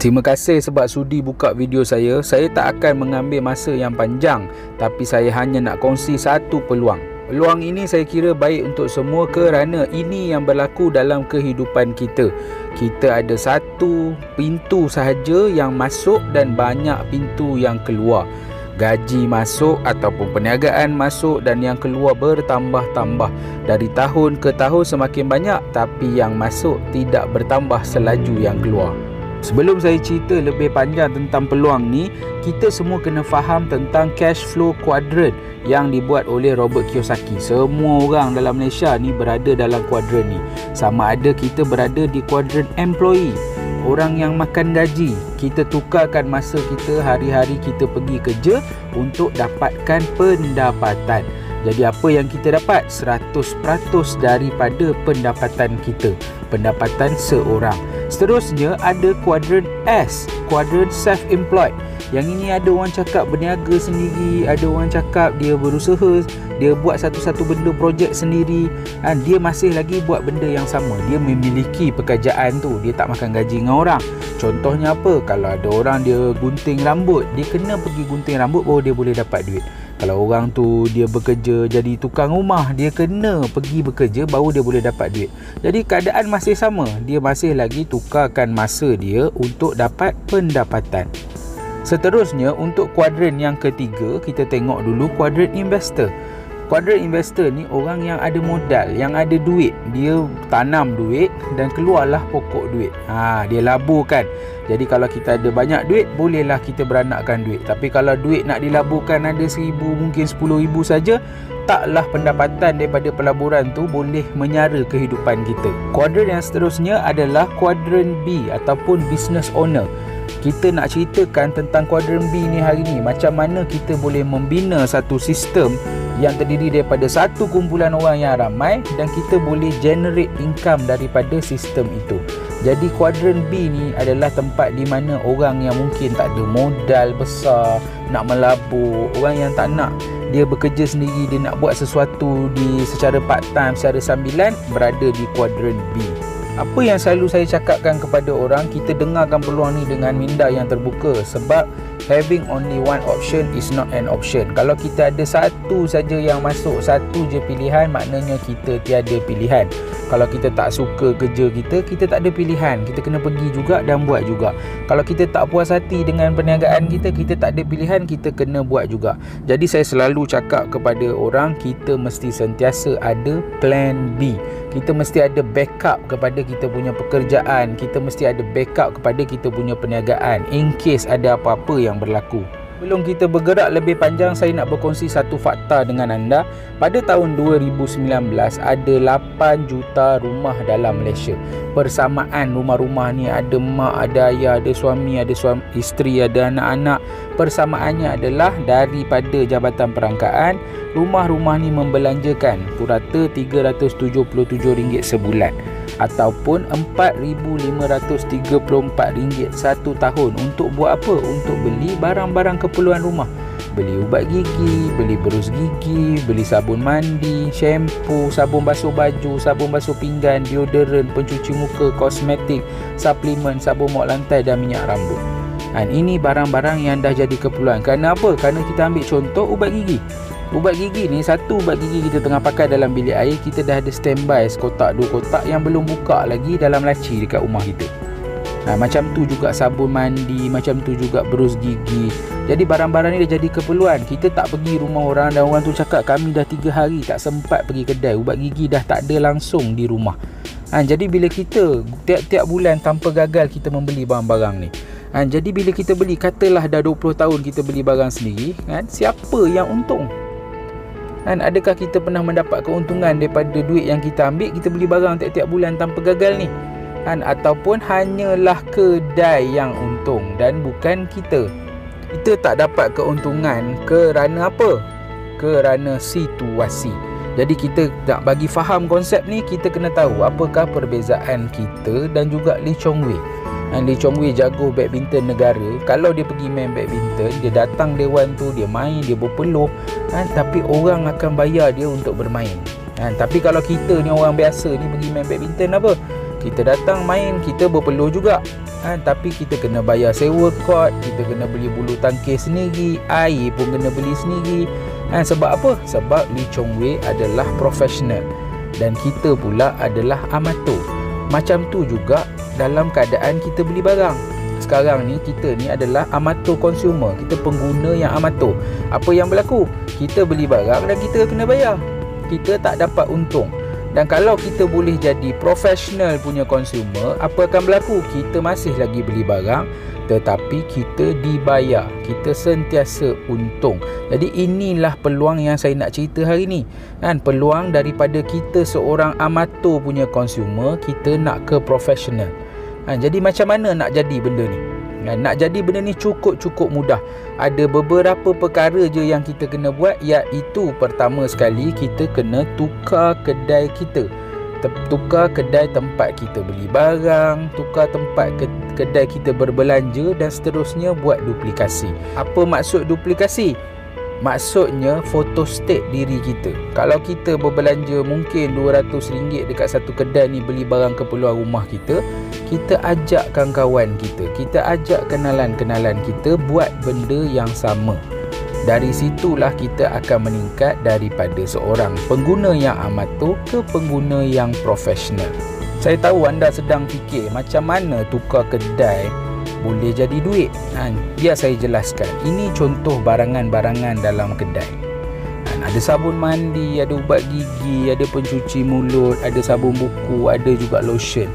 Terima kasih sebab sudi buka video saya. Saya tak akan mengambil masa yang panjang, tapi saya hanya nak kongsi satu peluang. Peluang ini saya kira baik untuk semua kerana ini yang berlaku dalam kehidupan kita. Kita ada satu pintu sahaja yang masuk dan banyak pintu yang keluar. Gaji masuk ataupun perniagaan masuk dan yang keluar bertambah-tambah. Dari tahun ke tahun semakin banyak, tapi yang masuk tidak bertambah selaju yang keluar. Sebelum saya cerita lebih panjang tentang peluang ni, kita semua kena faham tentang cash flow quadrant yang dibuat oleh Robert Kiyosaki. Semua orang dalam Malaysia ni berada dalam kuadran ni. Sama ada kita berada di kuadran employee, orang yang makan gaji. Kita tukarkan masa kita hari-hari kita pergi kerja untuk dapatkan pendapatan. Jadi apa yang kita dapat? 100% daripada pendapatan kita, pendapatan seorang. Seterusnya ada kuadran S, kuadran self-employed. Yang ini ada orang cakap berniaga sendiri, ada orang cakap dia berusaha, dia buat satu-satu benda projek sendiri, dia masih lagi buat benda yang sama. Dia memiliki pekerjaan tu, dia tak makan gaji dengan orang. Contohnya apa? Kalau ada orang dia gunting rambut, dia kena pergi gunting rambut baru dia boleh dapat duit. Kalau orang tu dia bekerja jadi tukang rumah, dia kena pergi bekerja baru dia boleh dapat duit. Jadi keadaan masih sama, dia masih lagi tukarkan masa dia untuk dapat pendapatan. Seterusnya untuk kuadran yang ketiga, kita tengok dulu kuadran investor. Kuadran investor ni orang yang ada modal, yang ada duit. Dia tanam duit dan keluarlah pokok duit. Dia laburkan. Jadi kalau kita ada banyak duit, bolehlah kita beranakkan duit. Tapi kalau duit nak dilaburkan ada 1,000, mungkin 10,000 saja, taklah pendapatan daripada pelaburan tu boleh menyara kehidupan kita. Kuadran yang seterusnya adalah kuadran B ataupun business owner. Kita nak ceritakan tentang kuadran B ni hari ni, macam mana kita boleh membina satu sistem yang terdiri daripada satu kumpulan orang yang ramai dan kita boleh generate income daripada sistem itu. Jadi kuadran B ni adalah tempat di mana orang yang mungkin tak ada modal besar, nak melabur, orang yang tak nak, dia bekerja sendiri, dia nak buat sesuatu secara part time, secara sambilan, berada di kuadran B. Apa yang selalu saya cakapkan kepada orang, kita dengarkan peluang ni dengan minda yang terbuka, sebab having only one option is not an option. Kalau kita ada satu saja yang masuk, satu je pilihan, maknanya kita tiada pilihan. Kalau kita tak suka kerja kita, kita tak ada pilihan. Kita kena pergi juga dan buat juga. Kalau kita tak puas hati dengan perniagaan kita, kita tak ada pilihan, kita kena buat juga. Jadi saya selalu cakap kepada orang, kita mesti sentiasa ada plan B. Kita mesti ada backup kepada kita punya pekerjaan. Kita mesti ada backup kepada kita punya perniagaan in case ada apa-apa yang berlaku. Sebelum kita bergerak lebih panjang, saya nak berkongsi satu fakta dengan anda. Pada tahun 2019 ada 8 juta rumah dalam Malaysia. Persamaan rumah-rumah ni ada mak, ada ayah, ada suami, isteri, ada anak-anak. Persamaannya adalah daripada Jabatan Perangkaan, rumah-rumah ni membelanjakan purata RM377 sebulan ataupun RM4,534 satu tahun. Untuk buat apa? Untuk beli barang-barang keperluan rumah. Beli ubat gigi, beli berus gigi, beli sabun mandi, shampoo, sabun basuh baju, sabun basuh pinggan, deodoran, pencuci muka, kosmetik, suplemen, sabun mop lantai dan minyak rambut. Ini barang-barang yang dah jadi keperluan. Kerana apa? Kerana kita ambil contoh ubat gigi. Ubat gigi ni, satu ubat gigi kita tengah pakai dalam bilik air, kita dah ada standby sekotak, 2 kotak yang belum buka lagi dalam laci dekat rumah kita. Macam tu juga sabun mandi, macam tu juga berus gigi. Jadi barang-barang ni dah jadi keperluan. Kita tak pergi rumah orang dan orang tu cakap kami dah 3 hari tak sempat pergi kedai, ubat gigi dah tak ada langsung di rumah. Jadi bila kita tiap-tiap bulan tanpa gagal kita membeli barang-barang ni, jadi bila kita beli, katalah dah 20 tahun kita beli barang sendiri, siapa yang untung? Adakah kita pernah mendapat keuntungan daripada duit yang kita ambil, kita beli barang tiap-tiap bulan tanpa gagal ni? Ataupun hanyalah kedai yang untung dan bukan kita? Kita tak dapat keuntungan kerana apa? Kerana situasi. Jadi kita nak bagi faham konsep ni, kita kena tahu apakah perbezaan kita dan juga Lee Chong Wei. Lee Chong Wei jago badminton negara. Kalau dia pergi main badminton, dia datang dewan tu, dia main, dia berpeluh, tapi orang akan bayar dia untuk bermain. Tapi kalau kita ni orang biasa ni pergi main badminton apa? Kita datang main, kita berpeluh juga. Tapi kita kena bayar sewa court, kita kena beli bulu tangkis sendiri, air pun kena beli sendiri. Sebab apa? Sebab Lee Chong Wei adalah profesional dan kita pula adalah amatur. Macam tu juga dalam keadaan kita beli barang. Sekarang ni kita ni adalah amatur consumer, kita pengguna yang amatur. Apa yang berlaku? Kita beli barang dan kita kena bayar. Kita tak dapat untung. Dan kalau kita boleh jadi profesional punya consumer, apa akan berlaku? Kita masih lagi beli barang tetapi kita dibayar. Kita sentiasa untung. Jadi inilah peluang yang saya nak cerita hari ni. Peluang daripada kita seorang amatur punya consumer, kita nak ke profesional. Jadi macam mana nak jadi benda ni? Nak jadi benda ni cukup mudah. Ada beberapa perkara je yang kita kena buat, iaitu pertama sekali kita kena tukar kedai kita. Tukar kedai tempat kita beli barang, tukar tempat kedai kita berbelanja dan seterusnya buat duplikasi. Apa maksud duplikasi? Maksudnya photostat diri kita. Kalau kita berbelanja mungkin RM200 dekat satu kedai ni beli barang keperluan rumah kita, kita ajakkan kawan kita, kita ajak kenalan-kenalan kita buat benda yang sama. Dari situlah kita akan meningkat daripada seorang pengguna yang amatur ke pengguna yang profesional. Saya tahu anda sedang fikir macam mana tukar kedai boleh jadi duit. Biar saya jelaskan. Ini contoh barangan-barangan dalam kedai. Ada sabun mandi, ada ubat gigi, ada pencuci mulut, ada sabun buku, ada juga lotion.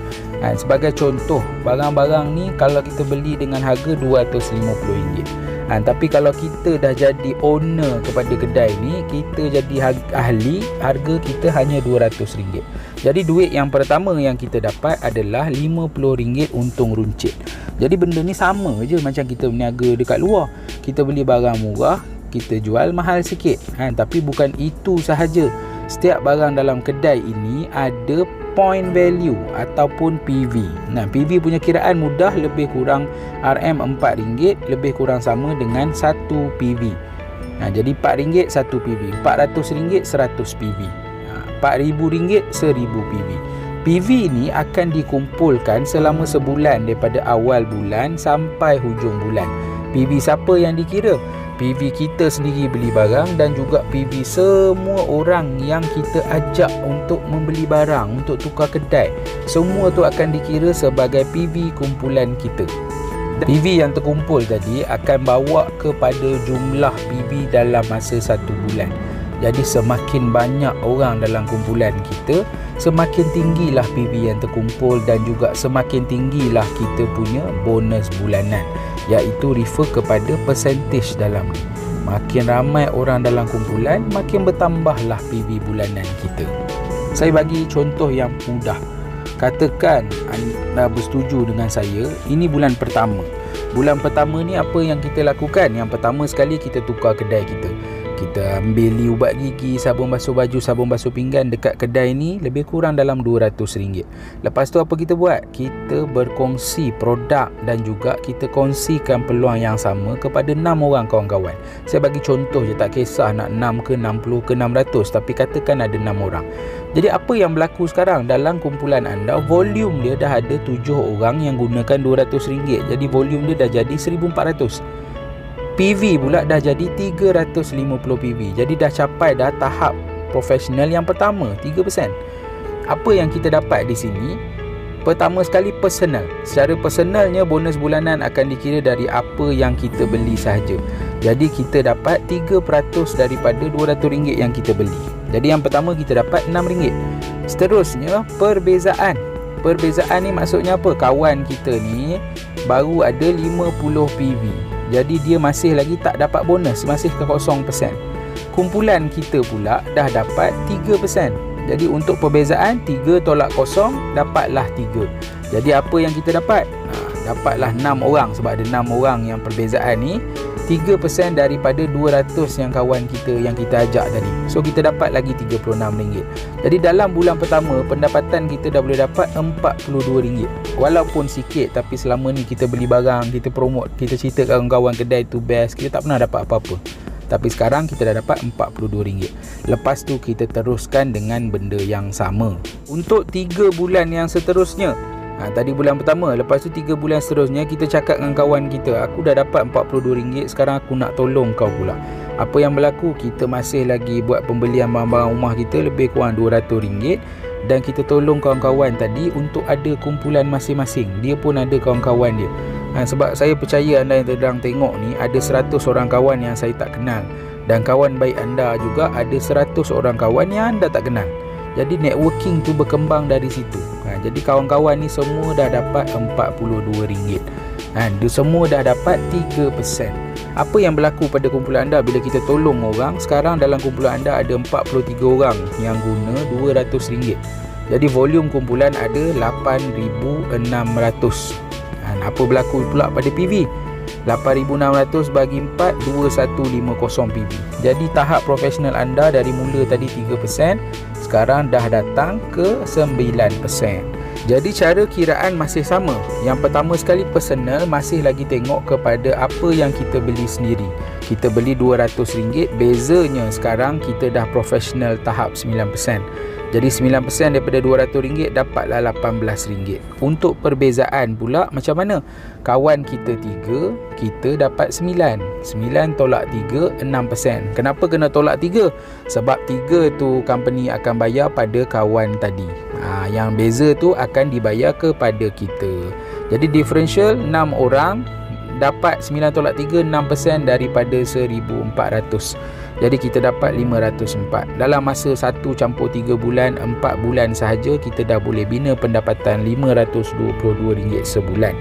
Sebagai contoh, barang-barang ni kalau kita beli dengan harga RM250. Tapi kalau kita dah jadi owner kepada kedai ni, kita jadi ahli, harga kita hanya RM200. Jadi duit yang pertama yang kita dapat adalah RM50 untung runcit. Jadi benda ni sama je macam kita berniaga dekat luar. Kita beli barang murah, kita jual mahal sikit. Tapi bukan itu sahaja. Setiap barang dalam kedai ini ada point value ataupun PV. PV punya kiraan mudah, lebih kurang RM4, lebih kurang sama dengan 1 PV. Jadi RM4 1 PV, RM400 100 PV, RM4,000 1000 PV. PV ni akan dikumpulkan selama sebulan daripada awal bulan sampai hujung bulan. PV siapa yang dikira? PV kita sendiri beli barang dan juga PV semua orang yang kita ajak untuk membeli barang, untuk tukar kedai. Semua tu akan dikira sebagai PV kumpulan kita. PV yang terkumpul tadi akan bawa kepada jumlah PV dalam masa 1 bulan. Jadi semakin banyak orang dalam kumpulan kita, semakin tinggilah PV yang terkumpul dan juga semakin tinggilah kita punya bonus bulanan, iaitu refer kepada percentage dalam ni. Makin ramai orang dalam kumpulan, makin bertambahlah PV bulanan kita. Saya bagi contoh yang mudah. Katakan anda bersetuju dengan saya, ini bulan pertama. Bulan pertama ni apa yang kita lakukan? Yang pertama sekali kita tukar kedai kita. Kita ambil ubat gigi, sabun basuh baju, sabun basuh pinggan dekat kedai ni lebih kurang dalam RM200. Lepas tu apa kita buat? Kita berkongsi produk dan juga kita kongsikan peluang yang sama kepada 6 orang kawan-kawan. Saya bagi contoh je, tak kisah nak 6 ke 60 ke 600, tapi katakan ada 6 orang. Jadi apa yang berlaku sekarang dalam kumpulan anda, volume dia dah ada 7 orang yang gunakan RM200. Jadi volume dia dah jadi 1400. PV pula dah jadi 350 PV. Jadi dah capai dah tahap profesional yang pertama, 3%. Apa yang kita dapat di sini? Pertama sekali personal. Secara personalnya bonus bulanan akan dikira dari apa yang kita beli sahaja. Jadi kita dapat 3% daripada RM200 yang kita beli. Jadi yang pertama kita dapat RM6. Seterusnya perbezaan. Perbezaan ni maksudnya apa? Kawan kita ni baru ada 50 PV. Jadi dia masih lagi tak dapat bonus, masih ke 0%. Kumpulan kita pula dah dapat 3%. Jadi untuk perbezaan 3 tolak 0 dapatlah 3. Jadi apa yang kita dapat? Dapatlah 6 orang, sebab ada 6 orang yang perbezaan ni. 3% daripada 200 yang kawan kita yang kita ajak tadi. So kita dapat lagi RM36. Jadi dalam bulan pertama pendapatan kita dah boleh dapat RM42. Walaupun sikit, tapi selama ni kita beli barang, kita promote, kita cerita kawan-kawan kedai tu best, kita tak pernah dapat apa-apa. Tapi sekarang kita dah dapat RM42. Lepas tu kita teruskan dengan benda yang sama untuk 3 bulan yang seterusnya. Tadi bulan pertama, lepas tu 3 bulan seterusnya kita cakap dengan kawan kita, aku dah dapat RM42, sekarang aku nak tolong kau pula. Apa yang berlaku? Kita masih lagi buat pembelian barang-barang rumah kita lebih kurang RM200, dan kita tolong kawan-kawan tadi untuk ada kumpulan masing-masing. Dia pun ada kawan-kawan dia. Sebab saya percaya anda yang sedang tengok ni ada 100 orang kawan yang saya tak kenal, dan kawan baik anda juga ada 100 orang kawan yang anda tak kenal. Jadi networking tu berkembang dari situ. Jadi kawan-kawan ni semua dah dapat RM42. Dia semua dah dapat 3%. Apa yang berlaku pada kumpulan anda bila kita tolong orang? Sekarang dalam kumpulan anda ada 43 orang yang guna RM200. Jadi volume kumpulan ada 8,600. Apa berlaku pula pada PV? 8,600 bagi 4, 2150 PV. Jadi tahap profesional anda dari mula tadi 3%, sekarang dah datang ke 9%. Jadi cara kiraan masih sama. Yang pertama sekali personal masih lagi tengok kepada apa yang kita beli sendiri. Kita beli RM200, bezanya sekarang kita dah profesional tahap 9%. Jadi 9% daripada RM200 dapatlah RM18. Untuk perbezaan pula macam mana? Kawan kita 3, kita dapat 9. 9 tolak 3, 6%. Kenapa kena tolak 3? Sebab 3 tu company akan bayar pada kawan tadi. Yang beza tu akan dibayar kepada kita. Jadi differential 6 orang dapat 9 tolak 3, 6% daripada 1,400. Jadi kita dapat 504. Dalam masa 1 campur 3 bulan, 4 bulan sahaja kita dah boleh bina pendapatan RM522 sebulan.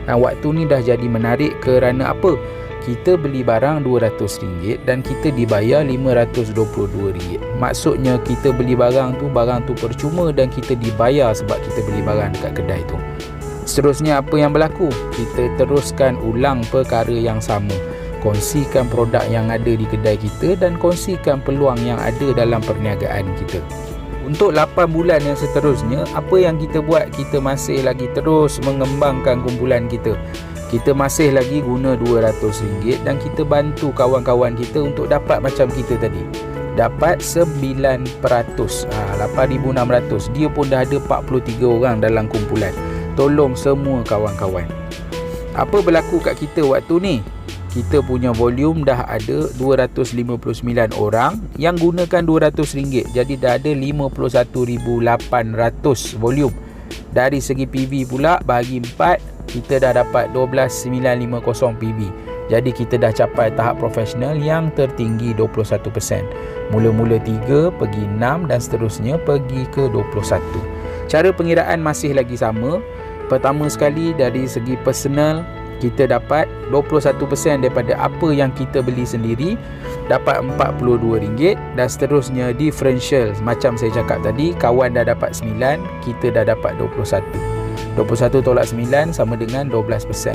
Waktu ni dah jadi menarik kerana apa? Kita beli barang RM200 dan kita dibayar RM522. Maksudnya kita beli barang tu percuma dan kita dibayar sebab kita beli barang dekat kedai tu. Seterusnya apa yang berlaku? Kita teruskan ulang perkara yang sama. Kongsikan produk yang ada di kedai kita dan kongsikan peluang yang ada dalam perniagaan kita. Untuk 8 bulan yang seterusnya, apa yang kita buat? Kita masih lagi terus mengembangkan kumpulan kita. Kita masih lagi guna RM200 dan kita bantu kawan-kawan kita untuk dapat macam kita tadi. Dapat 9%, 8,600. Dia pun dah ada 43 orang dalam kumpulan. Tolong semua kawan-kawan. Apa berlaku kat kita waktu ni? Kita punya volume dah ada 259 orang yang gunakan RM200. Jadi dah ada 51,800 volume. Dari segi PV pula bagi 4, kita dah dapat 12,950 PV. Jadi kita dah capai tahap profesional yang tertinggi 21%. Mula-mula 3 pergi 6 dan seterusnya pergi ke 21. Cara pengiraan masih lagi sama. Pertama sekali dari segi personal, kita dapat 21% daripada apa yang kita beli sendiri, dapat RM42, dan seterusnya differential. Macam saya cakap tadi, kawan dah dapat 9, kita dah dapat 21. 21 tolak 9 sama dengan 12%.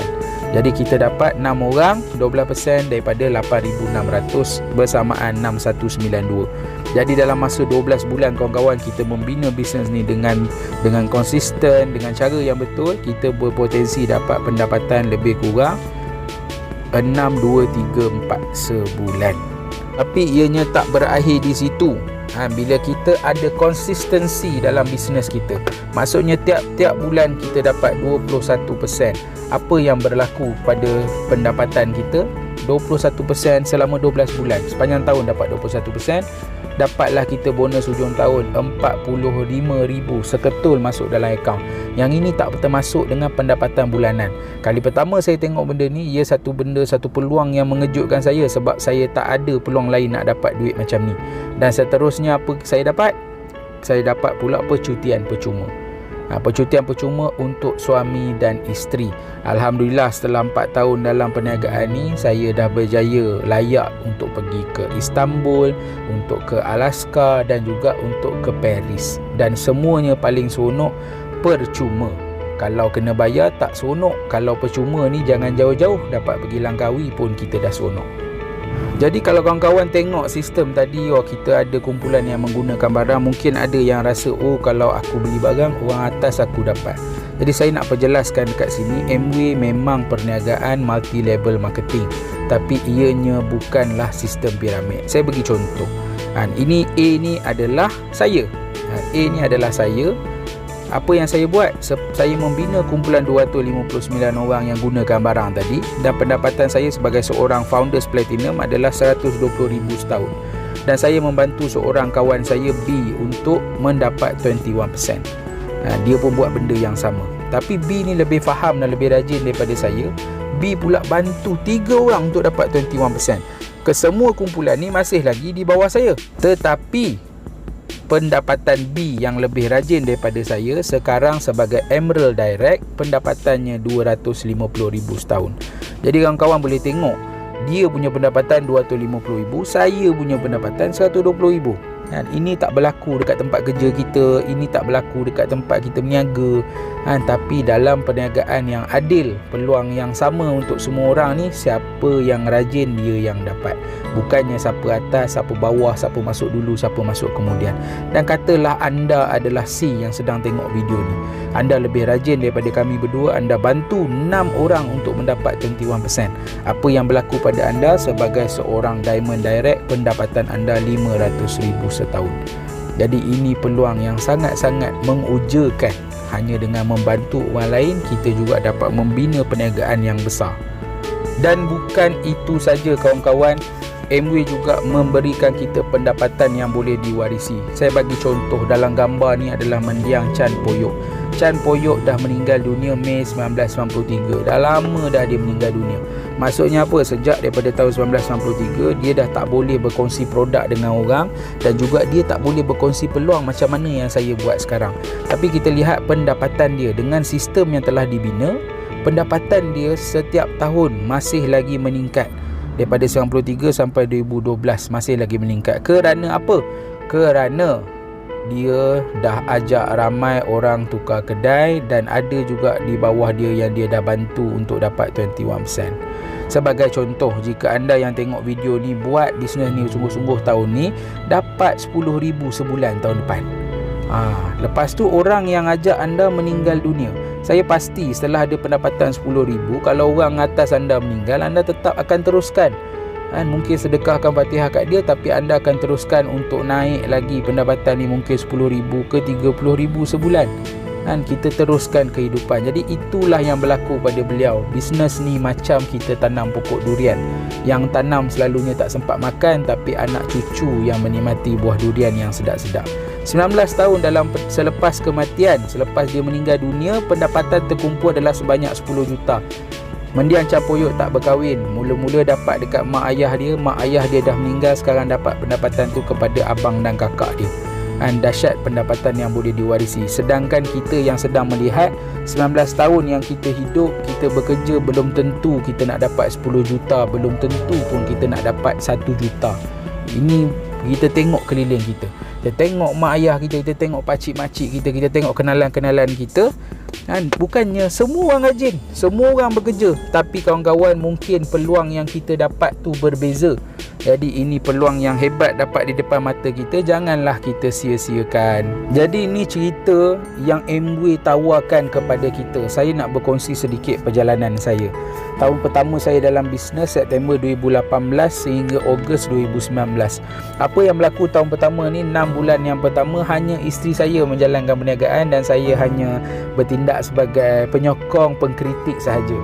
Jadi kita dapat 6 orang, 12% daripada 8,600 bersamaan 6,192. Jadi dalam masa 12 bulan kawan-kawan kita membina bisnes ni dengan konsisten, dengan cara yang betul, kita berpotensi dapat pendapatan lebih kurang 6,234 sebulan. Tapi ianya tak berakhir di situ. Bila kita ada konsistensi dalam bisnes kita, maksudnya tiap-tiap bulan kita dapat 21%. Apa yang berlaku pada pendapatan kita? 21% selama 12 bulan. Sepanjang tahun dapat 21%. Dapatlah kita bonus hujung tahun 45,000 seketul masuk dalam akaun. Yang ini tak termasuk dengan pendapatan bulanan. Kali pertama saya tengok benda ni, ia satu peluang yang mengejutkan saya, sebab saya tak ada peluang lain nak dapat duit macam ni. Dan seterusnya apa saya dapat? Saya dapat pula percutian percuma. Percutian percuma untuk suami dan isteri. Alhamdulillah setelah 4 tahun dalam perniagaan ni, saya dah berjaya layak untuk pergi ke Istanbul, untuk ke Alaska dan juga untuk ke Paris. Dan semuanya paling seronok percuma. Kalau kena bayar tak seronok. Kalau percuma ni jangan jauh-jauh, dapat pergi Langkawi pun kita dah seronok. Jadi kalau kawan-kawan tengok sistem tadi, kita ada kumpulan yang menggunakan barang, mungkin ada yang rasa kalau aku beli barang orang atas aku dapat. Jadi saya nak perjelaskan dekat sini, Amway memang perniagaan multi level marketing, tapi ianya bukanlah sistem piramid. Saya bagi contoh. Ini A ni adalah saya. A ni adalah saya. Apa yang saya buat? Saya membina kumpulan 259 orang yang gunakan barang tadi, dan pendapatan saya sebagai seorang Founders Platinum adalah 120,000 setahun. Dan saya membantu seorang kawan saya B untuk mendapat 21%. Dia pun buat benda yang sama, tapi B ni lebih faham dan lebih rajin daripada saya. B pula bantu 3 orang untuk dapat 21%. Kesemua kumpulan ni masih lagi di bawah saya, tetapi pendapatan B yang lebih rajin daripada saya sekarang sebagai Emerald Direct, pendapatannya 250,000 setahun. Jadi kawan-kawan boleh tengok, dia punya pendapatan 250,000, saya punya pendapatan 120,000. Ini tak berlaku dekat tempat kerja kita, ini tak berlaku dekat tempat kita berniaga. Tapi dalam perniagaan yang adil, peluang yang sama untuk semua orang ni, siapa yang rajin dia yang dapat. Bukannya siapa atas, siapa bawah, siapa masuk dulu, siapa masuk kemudian. Dan katalah anda adalah C yang sedang tengok video ni, anda lebih rajin daripada kami berdua, anda bantu 6 orang untuk mendapat 21%. Apa yang berlaku pada anda sebagai seorang Diamond Direct, pendapatan anda 500,000 setahun. Jadi ini peluang yang sangat-sangat mengujakan. Hanya dengan membantu orang lain, kita juga dapat membina perniagaan yang besar. Dan bukan itu saja kawan-kawan, Amway juga memberikan kita pendapatan yang boleh diwarisi. Saya bagi contoh, dalam gambar ni adalah mendiang Chan Poyok. Chan Poyok dah meninggal dunia Mei 1993. Dah lama dah dia meninggal dunia. Maksudnya apa? Sejak daripada tahun 1993, dia dah tak boleh berkongsi produk dengan orang, dan juga dia tak boleh berkongsi peluang macam mana yang saya buat sekarang. Tapi kita lihat pendapatan dia dengan sistem yang telah dibina, pendapatan dia setiap tahun masih lagi meningkat. Daripada 93 sampai 2012 masih lagi meningkat. Kerana apa? Kerana dia dah ajak ramai orang tukar kedai, dan ada juga di bawah dia yang dia dah bantu untuk dapat 21%. Sebagai contoh, jika anda yang tengok video ni buat bisnes ni sungguh-sungguh tahun ni, dapat 10,000 sebulan tahun depan. Lepas tu orang yang ajak anda meninggal dunia, saya pasti setelah ada pendapatan 10,000, kalau orang atas anda meninggal, anda tetap akan teruskan. Mungkin sedekahkan Fatihah kat dia, tapi anda akan teruskan untuk naik lagi pendapatan ni, mungkin 10,000 ke 30,000 sebulan. Kita teruskan kehidupan. Jadi itulah yang berlaku pada beliau. Bisnes ni macam kita tanam pokok durian. Yang tanam selalunya tak sempat makan, tapi anak cucu yang menikmati buah durian yang sedap-sedap. 19 tahun selepas kematian, selepas dia meninggal dunia, pendapatan terkumpul adalah sebanyak 10 juta. Mendiang Chan Poyok tak berkahwin. Mula-mula dapat dekat mak ayah dia. Mak ayah dia dah meninggal, sekarang dapat pendapatan tu kepada abang dan kakak dia. Dahsyat pendapatan yang boleh diwarisi. Sedangkan kita yang sedang melihat, 19 tahun yang kita hidup, kita bekerja, belum tentu kita nak dapat 10 juta, belum tentu pun kita nak dapat 1 juta. Ini kita tengok keliling kita, kita tengok mak ayah kita, kita tengok pakcik-makcik kita, kita tengok kenalan-kenalan kita. Bukannya semua orang rajin, semua orang bekerja, tapi kawan-kawan, mungkin peluang yang kita dapat tu berbeza. Jadi ini peluang yang hebat dapat di depan mata kita, janganlah kita sia-siakan. Jadi ini cerita yang Amway tawarkan kepada kita. Saya nak berkongsi sedikit perjalanan saya. Tahun pertama saya dalam bisnes, September 2018 sehingga Ogos 2019. Apa yang berlaku tahun pertama ni, 6 bulan yang pertama hanya isteri saya menjalankan perniagaan, dan saya hanya bertindak sebagai penyokong, pengkritik sahaja.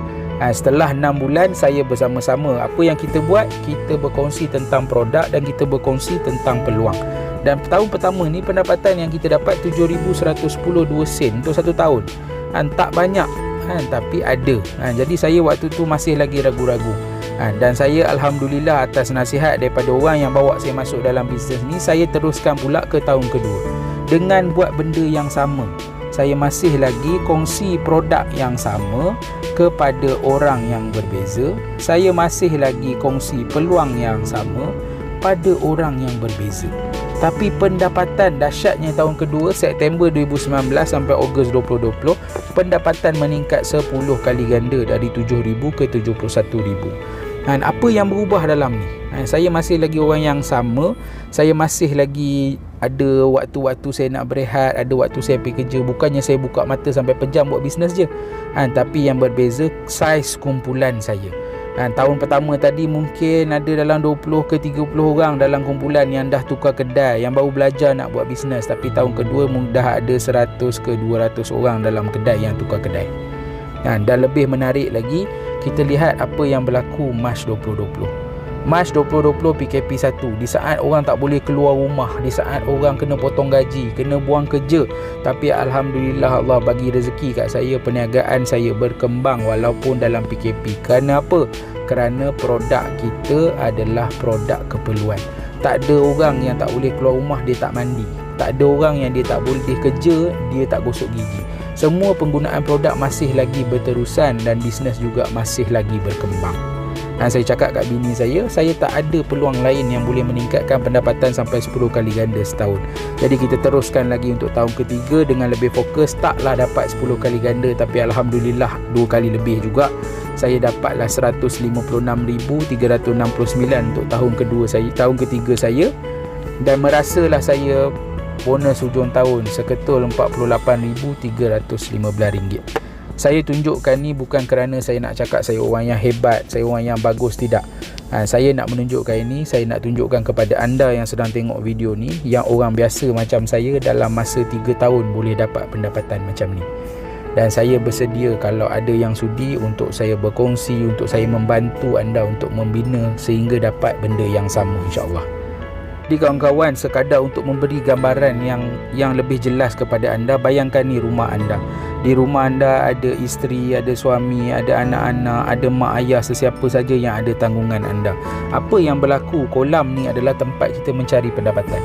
Setelah 6 bulan saya bersama-sama, apa yang kita buat? Kita berkongsi tentang produk dan kita berkongsi tentang peluang. Dan tahun pertama ni pendapatan yang kita dapat 7,110 sen untuk 1 tahun. Tak banyak, tapi ada. Jadi saya waktu tu masih lagi ragu-ragu. Dan saya alhamdulillah atas nasihat daripada orang yang bawa saya masuk dalam bisnes ni, saya teruskan pula ke tahun kedua dengan buat benda yang sama. Saya masih lagi kongsi produk yang sama kepada orang yang berbeza. Saya masih lagi kongsi peluang yang sama pada orang yang berbeza. Tapi pendapatan dahsyatnya tahun kedua, September 2019 sampai Ogos 2020, pendapatan meningkat 10 kali ganda, dari 7,000 ke 71,000. Dan apa yang berubah dalam ni? Saya masih lagi orang yang sama, saya masih lagi Ada waktu-waktu saya nak berehat, ada waktu saya pergi kerja. Bukannya saya buka mata sampai pejam buat bisnes je. Tapi yang berbeza saiz kumpulan saya. Tahun pertama tadi mungkin ada dalam 20 ke 30 orang dalam kumpulan yang dah tukar kedai, yang baru belajar nak buat bisnes. Tapi tahun kedua dah ada 100 ke 200 orang dalam kedai yang tukar kedai. Dan lebih menarik lagi, kita lihat apa yang berlaku Mac 2020. Mac 2020 PKP 1, di saat orang tak boleh keluar rumah, di saat orang kena potong gaji, kena buang kerja. Tapi Alhamdulillah Allah bagi rezeki kat saya, perniagaan saya berkembang walaupun dalam PKP. Kerana apa? Kerana produk kita adalah produk keperluan. Tak ada orang yang tak boleh keluar rumah dia tak mandi. Tak ada orang yang dia tak boleh kerja, dia tak gosok gigi. Semua penggunaan produk masih lagi berterusan dan bisnes juga masih lagi berkembang. Saya cakap kat bini saya tak ada peluang lain yang boleh meningkatkan pendapatan sampai 10 kali ganda setahun. Jadi kita teruskan lagi untuk tahun ketiga dengan lebih fokus. Taklah dapat 10 kali ganda, tapi Alhamdulillah 2 kali lebih juga. Saya dapatlah 156,369 untuk tahun ketiga saya. Dan merasalah saya bonus hujung tahun seketul RM48,315. Saya tunjukkan ni bukan kerana saya nak cakap saya orang yang hebat, saya orang yang bagus, tidak. Saya nak menunjukkan ini, saya nak tunjukkan kepada anda yang sedang tengok video ni, yang orang biasa macam saya dalam masa 3 tahun boleh dapat pendapatan macam ni. Dan saya bersedia kalau ada yang sudi untuk saya berkongsi, untuk saya membantu anda untuk membina sehingga dapat benda yang sama, insya-Allah. Jadi kawan-kawan, sekadar untuk memberi gambaran yang lebih jelas kepada anda, bayangkan ni rumah anda. Di rumah anda ada isteri, ada suami, ada anak-anak, ada mak ayah, sesiapa saja yang ada tanggungan anda. Apa yang berlaku? Kolam ni adalah tempat kita mencari pendapatan.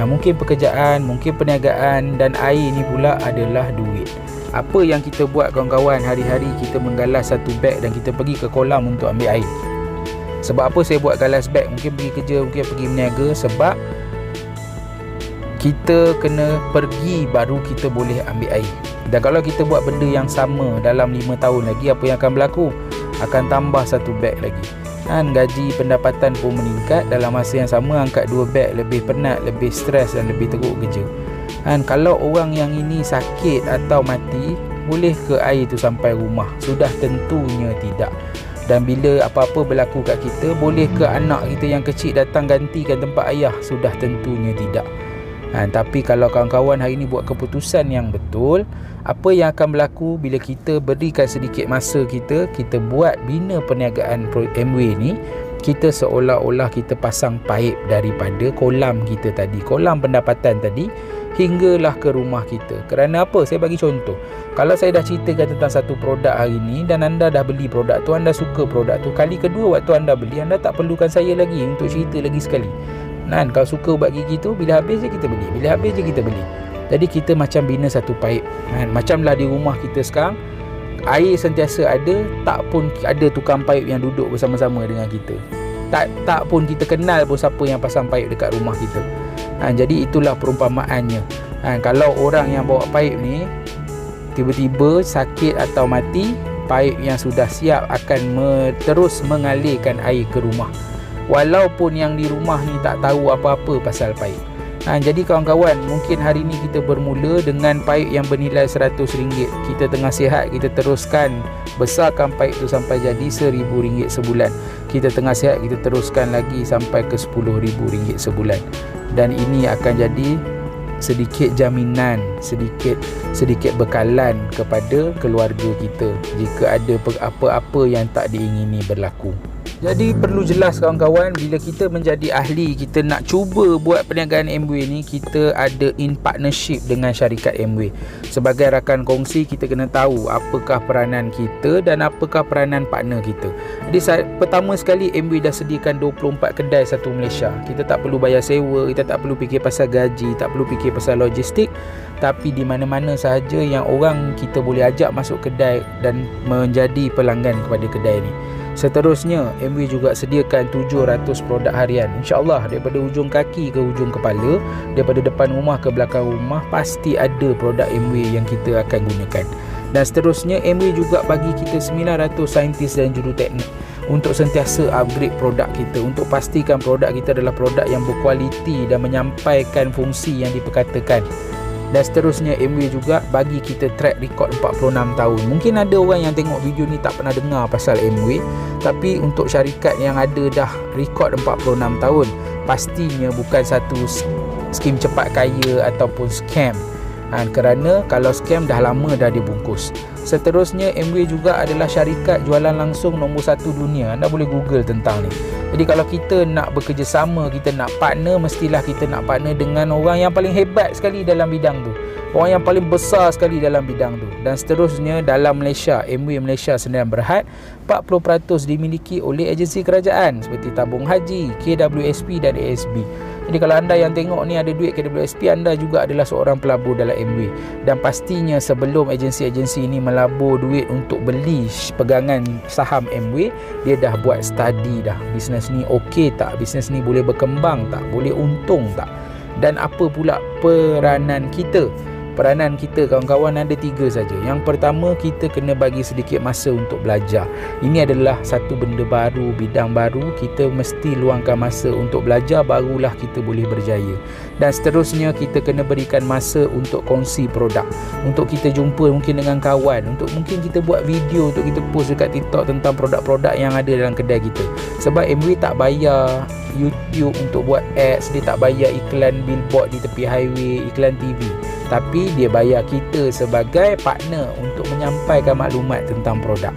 Mungkin pekerjaan, mungkin perniagaan, dan air ni pula adalah duit. Apa yang kita buat kawan-kawan? Hari-hari kita menggalas satu beg dan kita pergi ke kolam untuk ambil air. Sebab apa saya buat galas beg? Mungkin pergi kerja, mungkin pergi berniaga. Sebab kita kena pergi baru kita boleh ambil air. Dan kalau kita buat benda yang sama dalam 5 tahun lagi, apa yang akan berlaku? Akan tambah satu beg lagi. Gaji pendapatan pun meningkat. Dalam masa yang sama angkat 2 beg, lebih penat, lebih stres dan lebih teruk kerja. Kalau orang yang ini sakit atau mati, boleh ke air tu sampai rumah? Sudah tentunya tidak. Dan bila apa-apa berlaku kat kita, boleh ke anak kita yang kecil datang gantikan tempat ayah? Sudah tentunya tidak. Tapi kalau kawan-kawan hari ni buat keputusan yang betul, apa yang akan berlaku bila kita berikan sedikit masa kita buat bina perniagaan Amway ni, kita seolah-olah kita pasang paip daripada kolam kita tadi, kolam pendapatan tadi, hinggalah ke rumah kita. Kerana apa? Saya bagi contoh. Kalau saya dah ceritakan tentang satu produk hari ni dan anda dah beli produk tu, anda suka produk tu, kali kedua waktu anda beli, anda tak perlukan saya lagi untuk cerita lagi sekali. Kalau suka ubat gigi tu, bila habis je kita beli, bila habis je kita beli. Jadi kita macam bina satu paip. Macamlah di rumah kita sekarang, air sentiasa ada, tak pun ada tukang paip yang duduk bersama-sama dengan kita. Tak pun kita kenal pun siapa yang pasang paip dekat rumah kita. Jadi itulah perumpamaannya. Kalau orang yang bawa paip ni tiba-tiba sakit atau mati, paip yang sudah siap akan terus mengalirkan air ke rumah, walaupun yang di rumah ni tak tahu apa-apa pasal paip. Jadi kawan-kawan, mungkin hari ni kita bermula dengan paip yang bernilai RM100. Kita tengah sihat, kita teruskan besarkan paip tu sampai jadi RM1,000 sebulan. Kita tengah sihat, kita teruskan lagi sampai ke RM10,000 sebulan. Dan ini akan jadi sedikit jaminan, sedikit bekalan kepada keluarga kita jika ada apa-apa yang tak diingini berlaku. Jadi perlu jelas kawan-kawan, bila kita menjadi ahli, kita nak cuba buat perniagaan Amway ni, kita ada in partnership dengan syarikat Amway. Sebagai rakan kongsi, kita kena tahu apakah peranan kita dan apakah peranan partner kita. Jadi pertama sekali, Amway dah sediakan 24 kedai satu Malaysia. Kita tak perlu bayar sewa, kita tak perlu fikir pasal gaji, tak perlu fikir pasal logistik. Tapi di mana-mana sahaja yang orang kita boleh ajak masuk kedai dan menjadi pelanggan kepada kedai ni. Seterusnya, Amway juga sediakan 700 produk harian. InsyaAllah daripada hujung kaki ke hujung kepala, daripada depan rumah ke belakang rumah, pasti ada produk Amway yang kita akan gunakan. Dan seterusnya, Amway juga bagi kita 900 saintis dan juruteknik untuk sentiasa upgrade produk kita, untuk pastikan produk kita adalah produk yang berkualiti dan menyampaikan fungsi yang diperkatakan. Dan seterusnya, Amway juga bagi kita track record 46 tahun. Mungkin ada orang yang tengok video ni tak pernah dengar pasal Amway, tapi untuk syarikat yang ada dah record 46 tahun, pastinya bukan satu skim cepat kaya ataupun scam. Kerana kalau scam dah lama dah dibungkus. Seterusnya, Amway juga adalah syarikat jualan langsung nombor 1 dunia. Anda boleh google tentang ni. Jadi kalau kita nak bekerjasama, kita nak partner, mestilah kita nak partner dengan orang yang paling hebat sekali dalam bidang tu, orang yang paling besar sekali dalam bidang tu. Dan seterusnya, dalam Malaysia, Amway Malaysia Sdn Bhd, 40% dimiliki oleh agensi kerajaan seperti Tabung Haji, KWSP dan ASB. Jadi kalau anda yang tengok ni ada duit KWSP, anda juga adalah seorang pelabur dalam Amway. Dan pastinya sebelum agensi-agensi ini melabur duit untuk beli pegangan saham Amway, dia dah buat study dah. Bisnes ni okey tak? Bisnes ni boleh berkembang tak? Boleh untung tak? Dan apa pula peranan kita? Peranan kita, kawan-kawan, ada 3 saja. Yang pertama, kita kena bagi sedikit masa untuk belajar. Ini adalah satu benda baru, bidang baru. Kita mesti luangkan masa untuk belajar, barulah kita boleh berjaya. Dan seterusnya, kita kena berikan masa untuk kongsi produk, untuk kita jumpa mungkin dengan kawan, untuk mungkin kita buat video untuk kita post dekat TikTok tentang produk-produk yang ada dalam kedai kita. Sebab Amway tak bayar YouTube untuk buat ads, dia tak bayar iklan billboard di tepi highway, iklan TV, tapi dia bayar kita sebagai partner untuk menyampaikan maklumat tentang produk.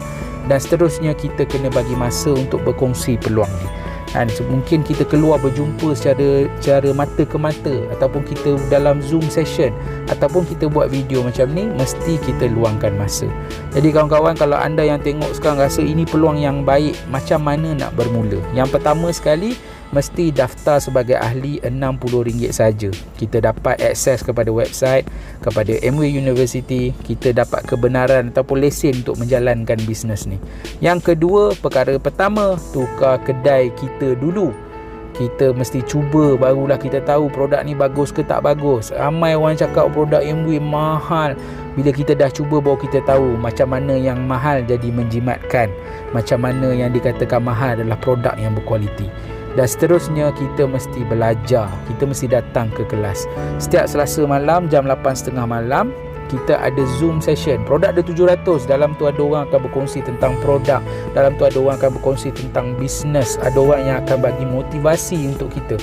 Dan seterusnya, kita kena bagi masa untuk berkongsi peluang ni. Dan mungkin kita keluar berjumpa secara mata ke mata, ataupun kita dalam Zoom session, ataupun kita buat video macam ni, mesti kita luangkan masa. Jadi kawan-kawan, kalau anda yang tengok sekarang rasa ini peluang yang baik, macam mana nak bermula? Yang pertama sekali, mesti daftar sebagai ahli RM60 saja. Kita dapat akses kepada website, kepada Amway University, kita dapat kebenaran ataupun lesen untuk menjalankan bisnes ni. Yang kedua, perkara pertama, tukar kedai kita dulu. Kita mesti cuba, barulah kita tahu produk ni bagus ke tak bagus. Ramai orang cakap produk Amway mahal. Bila kita dah cuba, baru kita tahu macam mana yang mahal jadi menjimatkan, macam mana yang dikatakan mahal adalah produk yang berkualiti. Dan seterusnya, kita mesti belajar. Kita mesti datang ke kelas. Setiap Selasa malam jam 8.30 malam, kita ada Zoom session. Produk ada 700. Dalam tu ada orang akan berkongsi tentang produk. Dalam tu ada orang akan berkongsi tentang bisnes. Ada orang yang akan bagi motivasi untuk kita.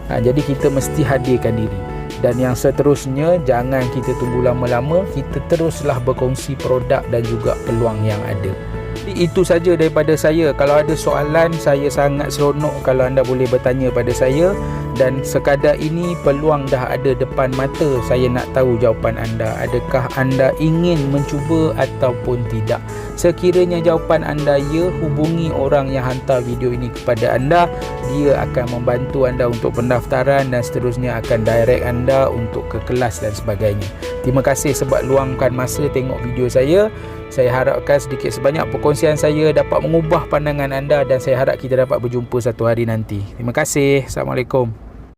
Jadi kita mesti hadirkan diri. Dan yang seterusnya, jangan kita tunggu lama-lama. Kita teruslah berkongsi produk dan juga peluang yang ada. Itu saja daripada saya. Kalau ada soalan, saya sangat seronok kalau anda boleh bertanya pada saya. Dan sekadar ini peluang dah ada depan mata. Saya nak tahu jawapan anda. Adakah anda ingin mencuba ataupun tidak? Sekiranya jawapan anda ya, hubungi orang yang hantar video ini kepada anda. Dia akan membantu anda untuk pendaftaran dan seterusnya akan direct anda untuk ke kelas dan sebagainya. Terima kasih sebab luangkan masa tengok video saya. Saya harapkan sedikit sebanyak perkongsian saya dapat mengubah pandangan anda dan saya harap kita dapat berjumpa satu hari nanti. Terima kasih. Assalamualaikum.